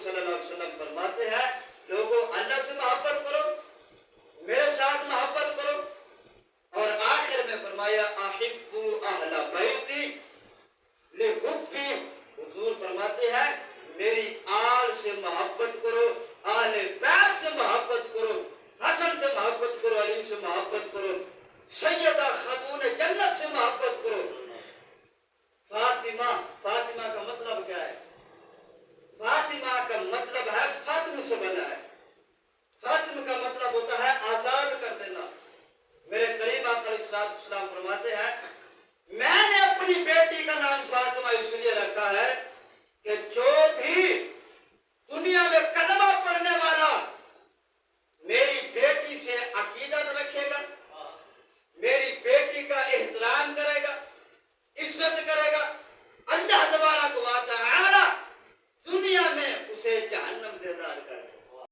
صلی اللہ علیہ وسلم فرماتے ہیں لوگوں اللہ سے محبت کرو، میرے ساتھ محبت کرو، اور آخر میں فرمایا احبوا اہل بیتی لحبی، حضور فرماتے ہیں میری آل سے محبت کرو، اہل بیت سے محبت کرو، حسن سے محبت کرو، علی سے محبت کرو، سیدہ خاتون جنت سے محبت کرو۔ فاطمہ، فاطمہ کا مطلب کیا ہے؟ فاطمہ کا مطلب ہے فاطمہ سے بنا ہے، فاطمہ کا مطلب ہوتا ہے آزاد کر دینا۔ میرے کریم آقا علیہ السلام فرماتے ہیں میں نے اپنی بیٹی کا نام فاطمہ اس لیے رکھا ہے کہ جو بھی دنیا میں کلمہ پڑھنے والا میری بیٹی سے عقیدت رکھے گا، میری بیٹی کا احترام کرے گا، عزت کرے گا، اللہ تبارک و تعالی دنیا میں اسے جہنم سے آزاد کرے گا۔